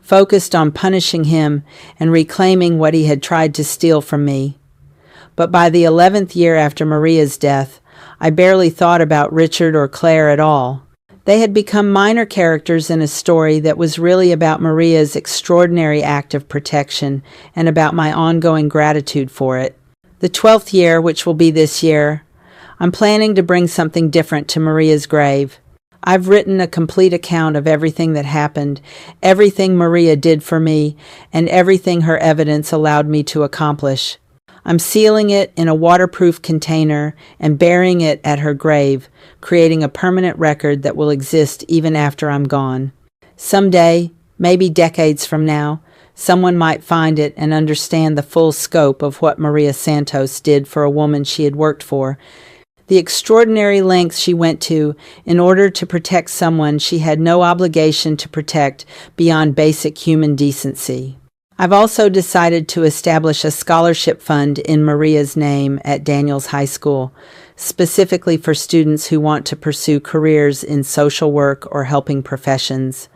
focused on punishing him and reclaiming what he had tried to steal from me. But by the 11th year after Maria's death, I barely thought about Richard or Claire at all. They had become minor characters in a story that was really about Maria's extraordinary act of protection and about my ongoing gratitude for it. The 12th year, which will be this year, I'm planning to bring something different to Maria's grave. I've written a complete account of everything that happened, everything Maria did for me, and everything her evidence allowed me to accomplish. I'm sealing it in a waterproof container and burying it at her grave, creating a permanent record that will exist even after I'm gone. Someday, maybe decades from now, someone might find it and understand the full scope of what Maria Santos did for a woman she had worked for, the extraordinary lengths she went to in order to protect someone she had no obligation to protect beyond basic human decency. I've also decided to establish a scholarship fund in Maria's name at Daniels High School, specifically for students who want to pursue careers in social work or helping professions.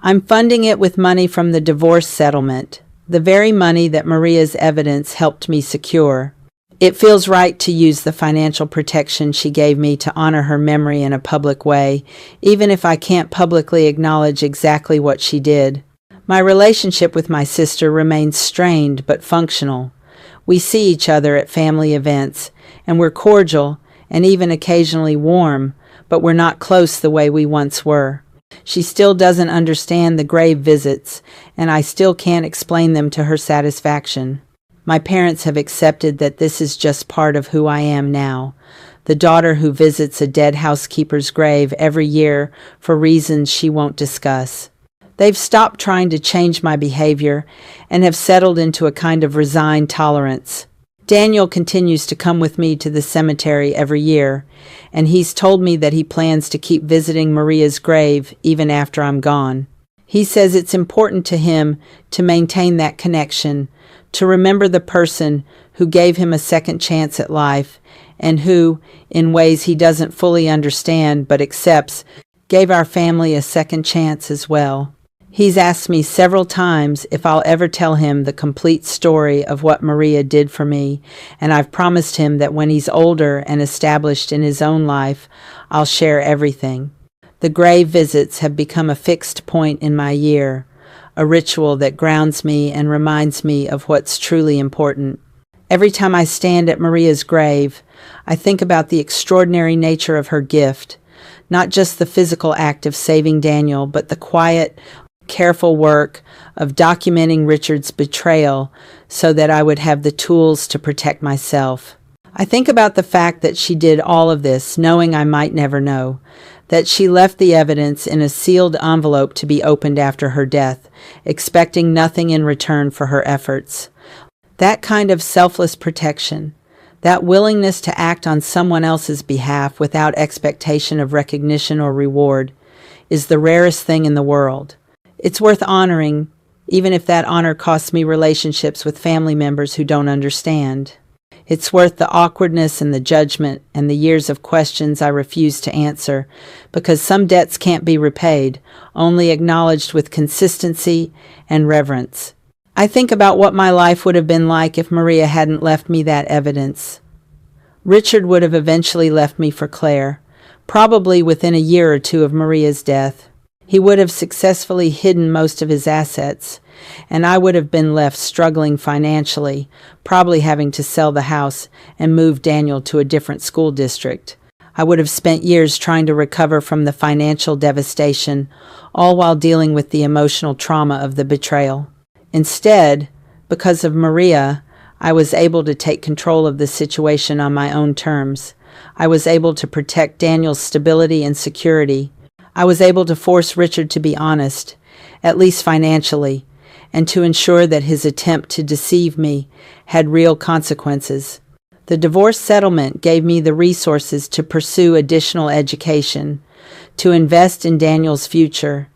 I'm funding it with money from the divorce settlement, the very money that Maria's evidence helped me secure. It feels right to use the financial protection she gave me to honor her memory in a public way, even if I can't publicly acknowledge exactly what she did. My relationship with my sister remains strained but functional. We see each other at family events, and we're cordial and even occasionally warm, but we're not close the way we once were. She still doesn't understand the grave visits, and I still can't explain them to her satisfaction. My parents have accepted that this is just part of who I am now, the daughter who visits a dead housekeeper's grave every year for reasons she won't discuss. They've stopped trying to change my behavior and have settled into a kind of resigned tolerance. Daniel continues to come with me to the cemetery every year, and he's told me that he plans to keep visiting Maria's grave even after I'm gone. He says it's important to him to maintain that connection, to remember the person who gave him a second chance at life and who, in ways he doesn't fully understand but accepts, gave our family a second chance as well. He's asked me several times if I'll ever tell him the complete story of what Maria did for me, and I've promised him that when he's older and established in his own life, I'll share everything. The grave visits have become a fixed point in my year, a ritual that grounds me and reminds me of what's truly important. Every time I stand at Maria's grave, I think about the extraordinary nature of her gift, not just the physical act of saving Daniel, but the quiet, careful work of documenting Richard's betrayal so that I would have the tools to protect myself. I think about the fact that she did all of this knowing I might never know, that she left the evidence in a sealed envelope to be opened after her death, expecting nothing in return for her efforts. That kind of selfless protection, that willingness to act on someone else's behalf without expectation of recognition or reward, is the rarest thing in the world. It's worth honoring, even if that honor costs me relationships with family members who don't understand. It's worth the awkwardness and the judgment and the years of questions I refuse to answer, because some debts can't be repaid, only acknowledged with consistency and reverence. I think about what my life would have been like if Maria hadn't left me that evidence. Richard would have eventually left me for Claire, probably within a year or two of Maria's death. He would have successfully hidden most of his assets, and I would have been left struggling financially, probably having to sell the house and move Daniel to a different school district. I would have spent years trying to recover from the financial devastation, all while dealing with the emotional trauma of the betrayal. Instead, because of Maria, I was able to take control of the situation on my own terms. I was able to protect Daniel's stability and security. I was able to force Richard to be honest, at least financially, and to ensure that his attempt to deceive me had real consequences. The divorce settlement gave me the resources to pursue additional education, to invest in Daniel's future,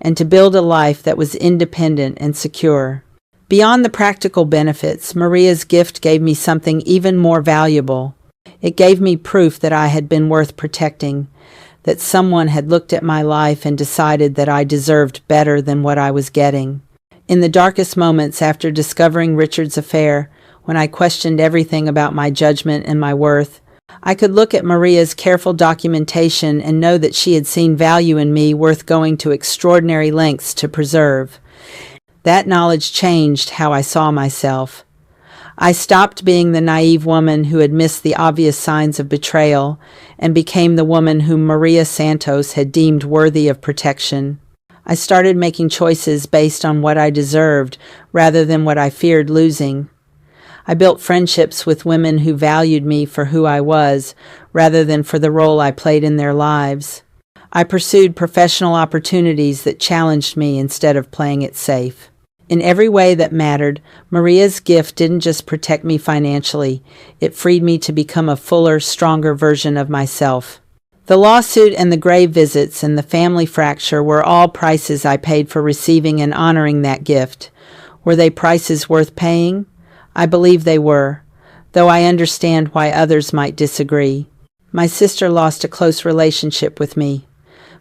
and to build a life that was independent and secure. Beyond the practical benefits, Maria's gift gave me something even more valuable. It gave me proof that I had been worth protecting, that someone had looked at my life and decided that I deserved better than what I was getting. In the darkest moments after discovering Richard's affair, when I questioned everything about my judgment and my worth, I could look at Maria's careful documentation and know that she had seen value in me worth going to extraordinary lengths to preserve. That knowledge changed how I saw myself. I stopped being the naive woman who had missed the obvious signs of betrayal and became the woman whom Maria Santos had deemed worthy of protection. I started making choices based on what I deserved rather than what I feared losing. I built friendships with women who valued me for who I was rather than for the role I played in their lives. I pursued professional opportunities that challenged me instead of playing it safe. In every way that mattered, Maria's gift didn't just protect me financially, it freed me to become a fuller, stronger version of myself. The lawsuit and the grave visits and the family fracture were all prices I paid for receiving and honoring that gift. Were they prices worth paying? I believe they were, though I understand why others might disagree. My sister lost a close relationship with me.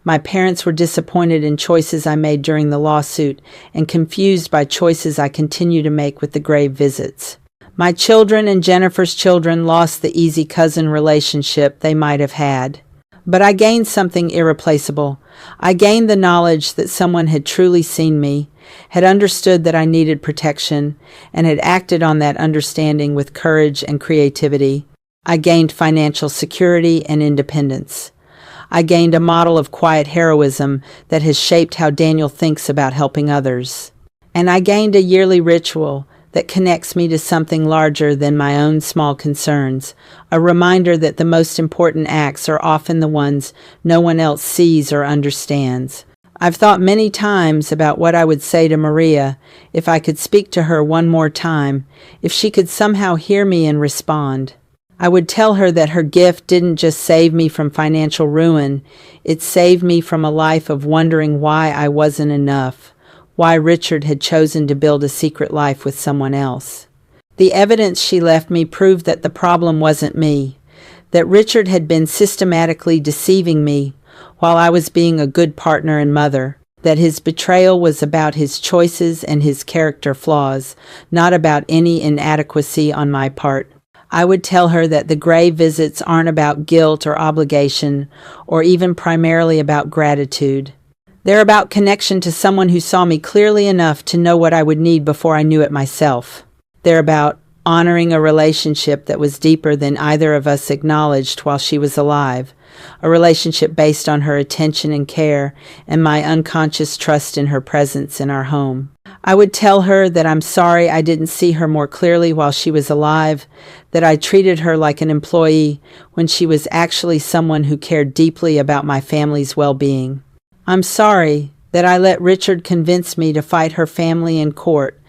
My parents were disappointed in choices I made during the lawsuit and confused by choices I continue to make with the grave visits. My children and Jennifer's children lost the easy cousin relationship they might have had. But I gained something irreplaceable. I gained the knowledge that someone had truly seen me, had understood that I needed protection, and had acted on that understanding with courage and creativity. I gained financial security and independence. I gained a model of quiet heroism that has shaped how Daniel thinks about helping others. And I gained a yearly ritual that connects me to something larger than my own small concerns, a reminder that the most important acts are often the ones no one else sees or understands. I've thought many times about what I would say to Maria if I could speak to her one more time, if she could somehow hear me and respond. I would tell her that her gift didn't just save me from financial ruin, it saved me from a life of wondering why I wasn't enough, why Richard had chosen to build a secret life with someone else. The evidence she left me proved that the problem wasn't me, that Richard had been systematically deceiving me while I was being a good partner and mother. that his betrayal was about his choices and his character flaws, not about any inadequacy on my part. I would tell her that the grave visits aren't about guilt or obligation, or even primarily about gratitude. They're about connection to someone who saw me clearly enough to know what I would need before I knew it myself. They're about honoring a relationship that was deeper than either of us acknowledged while she was alive, a relationship based on her attention and care and my unconscious trust in her presence in our home. I would tell her that I'm sorry I didn't see her more clearly while she was alive, that I treated her like an employee when she was actually someone who cared deeply about my family's well-being. I'm sorry that I let Richard convince me to fight her family in court,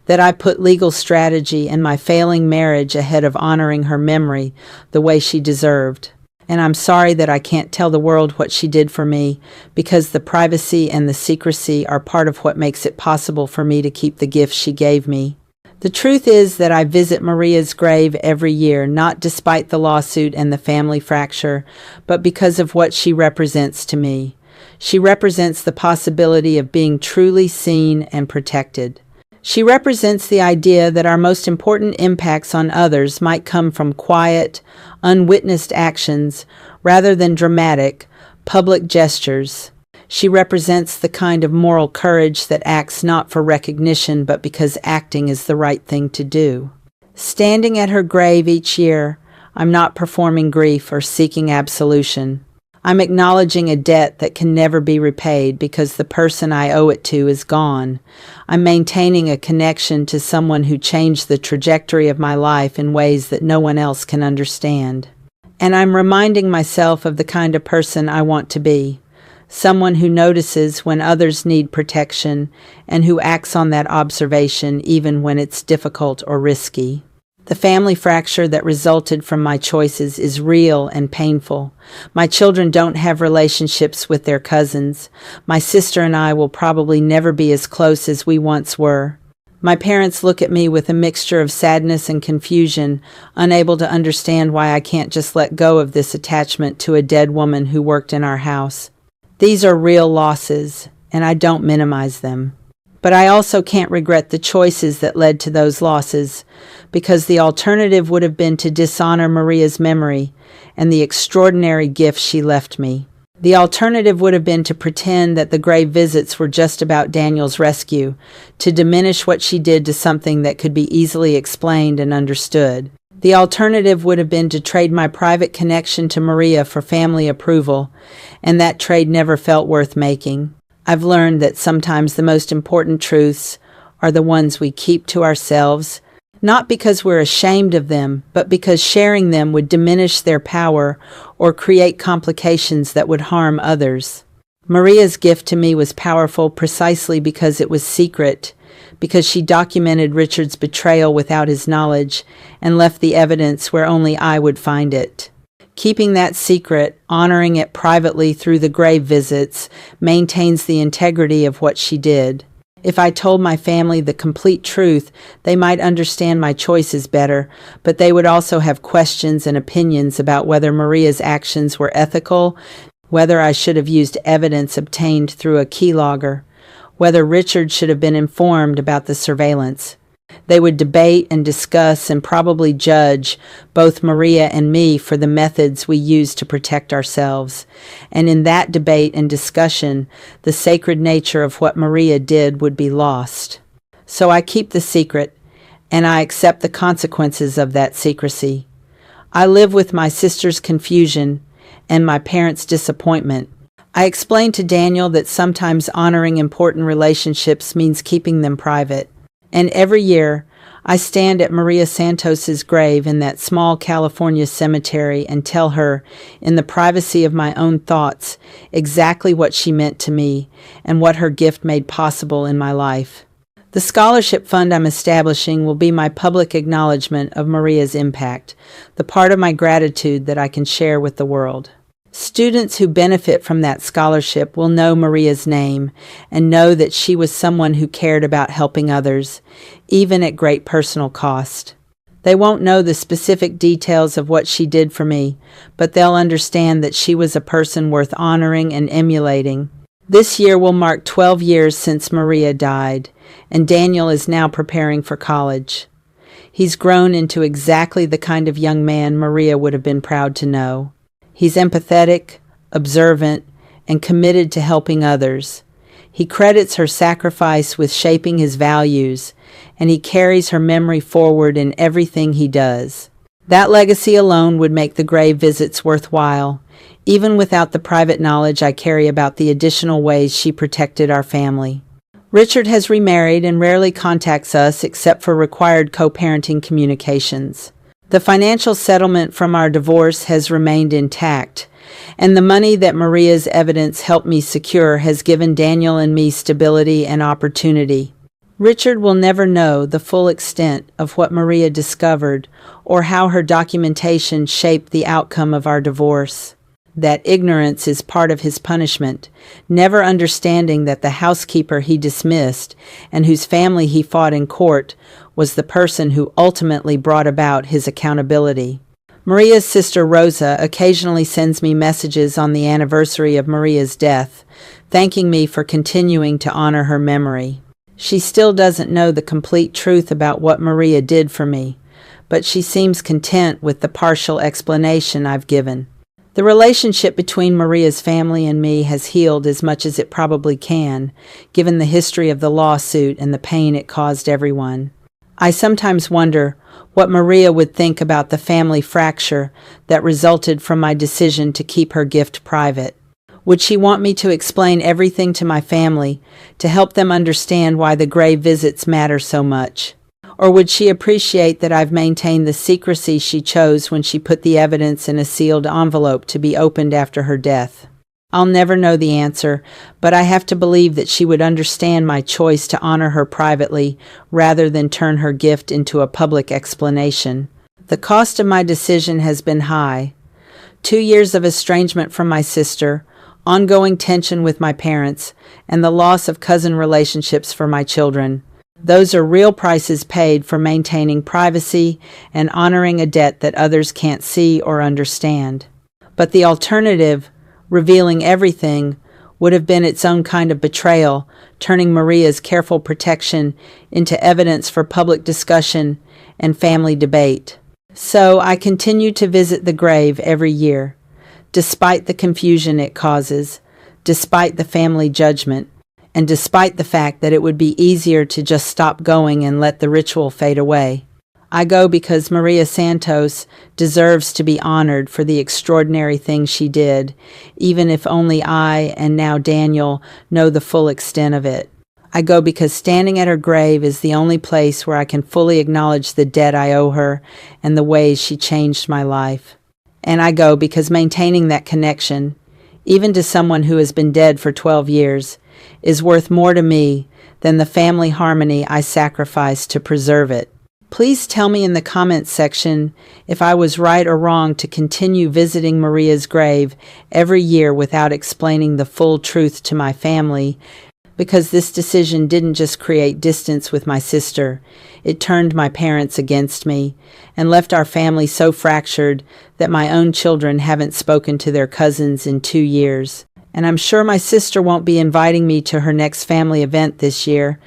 that I put legal strategy and my failing marriage ahead of honoring her memory the way she deserved. And I'm sorry that I can't tell the world what she did for me, because the privacy and the secrecy are part of what makes it possible for me to keep the gifts she gave me. The truth is that I visit Maria's grave every year, not despite the lawsuit and the family fracture, but because of what she represents to me. She represents the possibility of being truly seen and protected. She represents the idea that our most important impacts on others might come from quiet, unwitnessed actions rather than dramatic, public gestures. She represents the kind of moral courage that acts not for recognition but because acting is the right thing to do. Standing at her grave each year, I'm not performing grief or seeking absolution. I'm acknowledging a debt that can never be repaid because the person I owe it to is gone. I'm maintaining a connection to someone who changed the trajectory of my life in ways that no one else can understand. And I'm reminding myself of the kind of person I want to be. Someone who notices when others need protection and who acts on that observation even when it's difficult or risky. The family fracture that resulted from my choices is real and painful. My children don't have relationships with their cousins. My sister and I will probably never be as close as we once were. My parents look at me with a mixture of sadness and confusion, unable to understand why I can't just let go of this attachment to a dead woman who worked in our house. These are real losses, and I don't minimize them. But I also can't regret the choices that led to those losses, because the alternative would have been to dishonor Maria's memory and the extraordinary gift she left me. The alternative would have been to pretend that the grave visits were just about Daniel's rescue, to diminish what she did to something that could be easily explained and understood. The alternative would have been to trade my private connection to Maria for family approval, and that trade never felt worth making. I've learned that sometimes the most important truths are the ones we keep to ourselves, not because we're ashamed of them, but because sharing them would diminish their power or create complications that would harm others. Maria's gift to me was powerful precisely because it was secret, because she documented Richard's betrayal without his knowledge and left the evidence where only I would find it. Keeping that secret, honoring it privately through the grave visits, maintains the integrity of what she did. If I told my family the complete truth, they might understand my choices better, but they would also have questions and opinions about whether Maria's actions were ethical, whether I should have used evidence obtained through a keylogger, whether Richard should have been informed about the surveillance. They would debate and discuss and probably judge both Maria and me for the methods we used to protect ourselves. And in that debate and discussion, the sacred nature of what Maria did would be lost. So I keep the secret, and I accept the consequences of that secrecy. I live with my sister's confusion and my parents' disappointment. I explained to Daniel that sometimes honoring important relationships means keeping them private. And every year, I stand at Maria Santos's grave in that small California cemetery and tell her, in the privacy of my own thoughts, exactly what she meant to me and what her gift made possible in my life. The scholarship fund I'm establishing will be my public acknowledgement of Maria's impact, the part of my gratitude that I can share with the world. Students who benefit from that scholarship will know Maria's name and know that she was someone who cared about helping others, even at great personal cost. They won't know the specific details of what she did for me, but they'll understand that she was a person worth honoring and emulating. This year will mark 12 years since Maria died, and Daniel is now preparing for college. He's grown into exactly the kind of young man Maria would have been proud to know. He's empathetic, observant, and committed to helping others. He credits her sacrifice with shaping his values, and he carries her memory forward in everything he does. That legacy alone would make the grave visits worthwhile, even without the private knowledge I carry about the additional ways she protected our family. Richard has remarried and rarely contacts us except for required co-parenting communications. The financial settlement from our divorce has remained intact, and the money that Maria's evidence helped me secure has given Daniel and me stability and opportunity. Richard will never know the full extent of what Maria discovered or how her documentation shaped the outcome of our divorce. That ignorance is part of his punishment, never understanding that the housekeeper he dismissed and whose family he fought in court was the person who ultimately brought about his accountability. Maria's sister Rosa occasionally sends me messages on the anniversary of Maria's death, thanking me for continuing to honor her memory. She still doesn't know the complete truth about what Maria did for me, but she seems content with the partial explanation I've given. The relationship between Maria's family and me has healed as much as it probably can, given the history of the lawsuit and the pain it caused everyone. I sometimes wonder what Maria would think about the family fracture that resulted from my decision to keep her gift private. Would she want me to explain everything to my family to help them understand why the grave visits matter so much? Or would she appreciate that I've maintained the secrecy she chose when she put the evidence in a sealed envelope to be opened after her death? I'll never know the answer, but I have to believe that she would understand my choice to honor her privately rather than turn her gift into a public explanation. The cost of my decision has been high. 2 years of estrangement from my sister, ongoing tension with my parents, and the loss of cousin relationships for my children. Those are real prices paid for maintaining privacy and honoring a debt that others can't see or understand. But the alternative, revealing everything, would have been its own kind of betrayal, turning Maria's careful protection into evidence for public discussion and family debate. So I continue to visit the grave every year, despite the confusion it causes, despite the family judgment, and despite the fact that it would be easier to just stop going and let the ritual fade away. I go because Maria Santos deserves to be honored for the extraordinary things she did, even if only I, and now Daniel, know the full extent of it. I go because standing at her grave is the only place where I can fully acknowledge the debt I owe her and the ways she changed my life. And I go because maintaining that connection, even to someone who has been dead for 12 years, is worth more to me than the family harmony I sacrificed to preserve it. Please tell me in the comments section if I was right or wrong to continue visiting Maria's grave every year without explaining the full truth to my family, because this decision didn't just create distance with my sister, it turned my parents against me and left our family so fractured that my own children haven't spoken to their cousins in 2 years. And I'm sure my sister won't be inviting me to her next family event this year